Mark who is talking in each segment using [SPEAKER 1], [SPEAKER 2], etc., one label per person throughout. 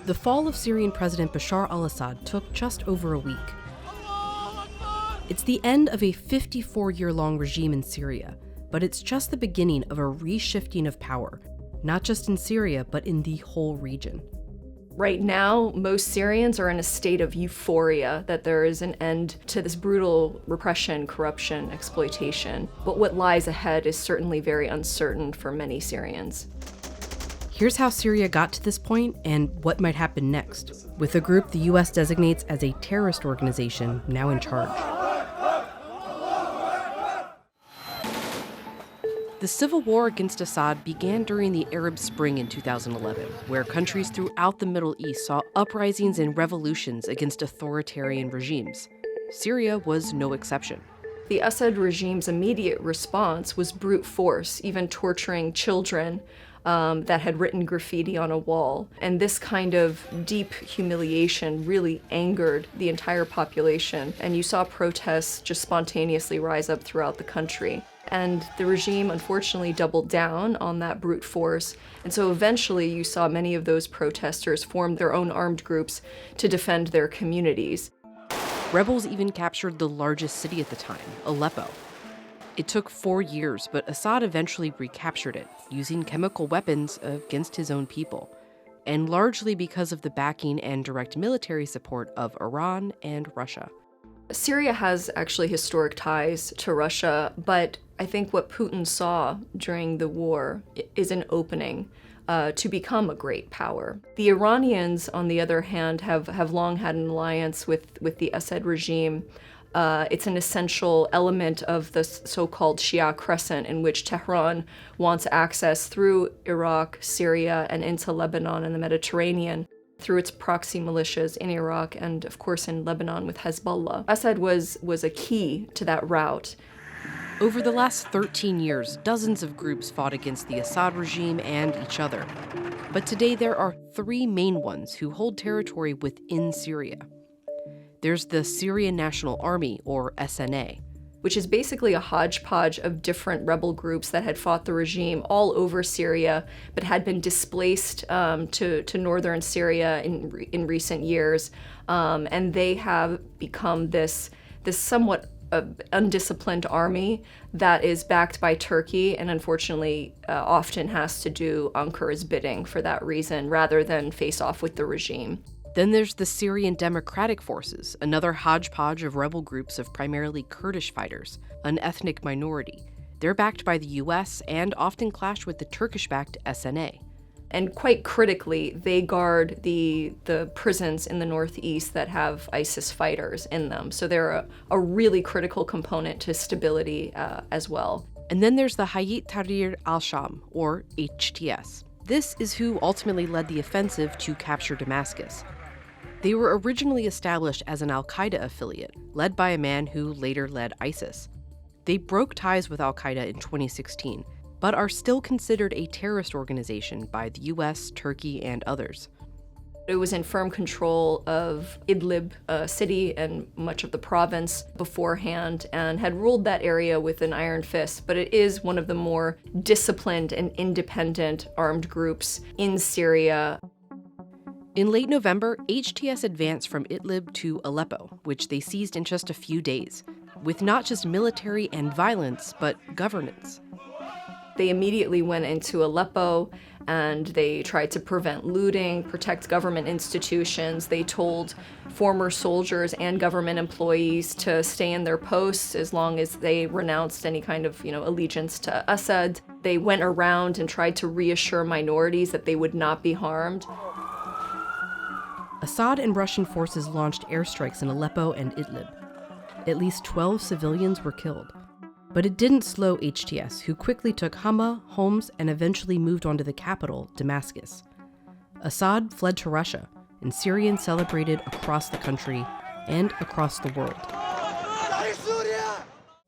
[SPEAKER 1] The fall of Syrian President Bashar al-Assad took just over a week. It's the end of a 54-year-long regime in Syria, but it's just the beginning of a reshifting of power, not just in Syria, but in the whole region.
[SPEAKER 2] Right now, most Syrians are in a state of euphoria that there is an end to this brutal repression, corruption, exploitation. But what lies ahead is certainly very uncertain for many Syrians.
[SPEAKER 1] Here's how Syria got to this point and what might happen next, with a group the US designates as a terrorist organization now in charge. The civil war against Assad began during the Arab Spring in 2011, where countries throughout the Middle East saw uprisings and revolutions against authoritarian regimes. Syria was no exception.
[SPEAKER 2] The Assad regime's immediate response was brute force, even torturing children that had written graffiti on a wall. And this kind of deep humiliation really angered the entire population. And you saw protests just spontaneously rise up throughout the country. And the regime, unfortunately, doubled down on that brute force. And so eventually you saw many of those protesters form their own armed groups to defend their communities.
[SPEAKER 1] Rebels even captured the largest city at the time, Aleppo. It took 4 years, but Assad eventually recaptured it, using chemical weapons against his own people, and largely because of the backing and direct military support of Iran and Russia.
[SPEAKER 2] Syria has actually historic ties to Russia, but I think what Putin saw during the war is an opening to become a great power. The Iranians, on the other hand, have long had an alliance with the Assad regime. It's an essential element of the so-called Shia crescent, in which Tehran wants access through Iraq, Syria, and into Lebanon and the Mediterranean through its proxy militias in Iraq and, of course, in Lebanon with Hezbollah. Assad was a key to that route.
[SPEAKER 1] Over the last 13 years, dozens of groups fought against the Assad regime and each other. But today there are 3 main ones who hold territory within Syria. There's the Syrian National Army, or SNA,
[SPEAKER 2] which is basically a hodgepodge of different rebel groups that had fought the regime all over Syria, but had been displaced to northern Syria in recent years. And they have become this somewhat undisciplined army that is backed by Turkey and unfortunately often has to do Ankar's bidding for that reason rather than face off with the regime.
[SPEAKER 1] Then there's the Syrian Democratic Forces, another hodgepodge of rebel groups of primarily Kurdish fighters, an ethnic minority. They're backed by the US and often clash with the Turkish-backed SNA.
[SPEAKER 2] And quite critically, they guard the prisons in the northeast that have ISIS fighters in them. So they're a really critical component to stability as well.
[SPEAKER 1] And then there's the Hayat Tahrir al-Sham, or HTS. This is who ultimately led the offensive to capture Damascus. They were originally established as an al-Qaeda affiliate, led by a man who later led ISIS. They broke ties with al-Qaeda in 2016, but are still considered a terrorist organization by the US, Turkey, and others.
[SPEAKER 2] It was in firm control of Idlib city and much of the province beforehand and had ruled that area with an iron fist, but it is one of the more disciplined and independent armed groups in Syria.
[SPEAKER 1] In late November, HTS advanced from Idlib to Aleppo, which they seized in just a few days, with not just military and violence, but governance.
[SPEAKER 2] They immediately went into Aleppo and they tried to prevent looting, protect government institutions. They told former soldiers and government employees to stay in their posts as long as they renounced any kind of, allegiance to Assad. They went around and tried to reassure minorities that they would not be harmed.
[SPEAKER 1] Assad and Russian forces launched airstrikes in Aleppo and Idlib. At least 12 civilians were killed. But it didn't slow HTS, who quickly took Hama, Homs, and eventually moved on to the capital, Damascus. Assad fled to Russia, and Syrians celebrated across the country and across the world.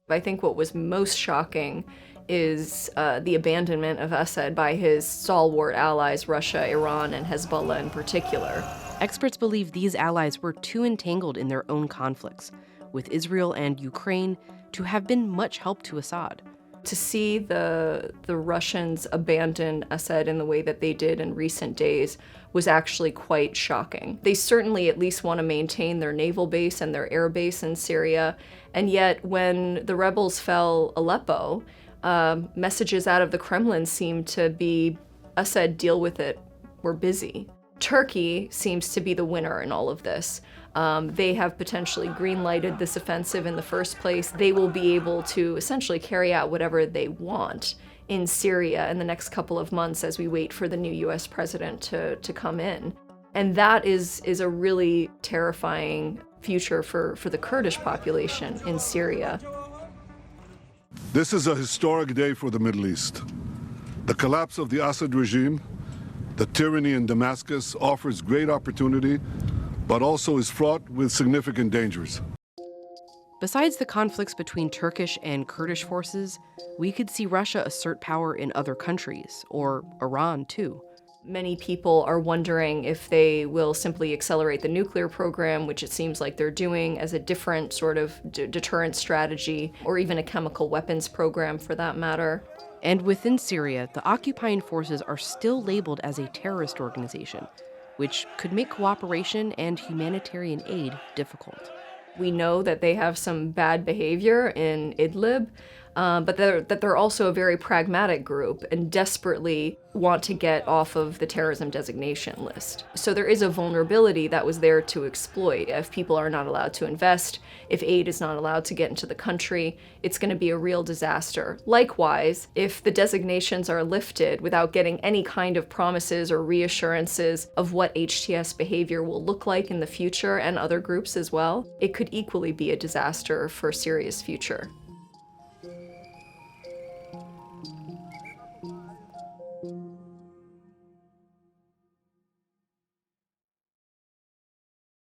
[SPEAKER 2] I think what was most shocking is the abandonment of Assad by his stalwart allies, Russia, Iran, and Hezbollah in particular.
[SPEAKER 1] Experts believe these allies were too entangled in their own conflicts, with Israel and Ukraine, to have been much help to Assad.
[SPEAKER 2] To see the Russians abandon Assad in the way that they did in recent days was actually quite shocking. They certainly at least want to maintain their naval base and their air base in Syria, and yet when the rebels fell Aleppo, messages out of the Kremlin seemed to be, Assad, deal with it, we're busy. Turkey seems to be the winner in all of this. They have potentially green-lighted this offensive in the first place. They will be able to essentially carry out whatever they want in Syria in the next couple of months as we wait for the new US president to come in. And that is a really terrifying future for the Kurdish population in Syria.
[SPEAKER 3] This is a historic day for the Middle East. The collapse of the Assad regime, the tyranny in Damascus, offers great opportunity, but also is fraught with significant dangers.
[SPEAKER 1] Besides the conflicts between Turkish and Kurdish forces, we could see Russia assert power in other countries, or Iran too.
[SPEAKER 2] Many people are wondering if they will simply accelerate the nuclear program, which it seems like they're doing, as a different sort of deterrent strategy, or even a chemical weapons program for that matter.
[SPEAKER 1] And within Syria, the occupying forces are still labeled as a terrorist organization, which could make cooperation and humanitarian aid difficult.
[SPEAKER 2] We know that they have some bad behavior in Idlib, but they're also a very pragmatic group and desperately want to get off of the terrorism designation list. So there is a vulnerability that was there to exploit. If people are not allowed to invest, if aid is not allowed to get into the country, it's going to be a real disaster. Likewise, if the designations are lifted without getting any kind of promises or reassurances of what HTS behavior will look like in the future, and other groups as well, it could equally be a disaster for Syria's future.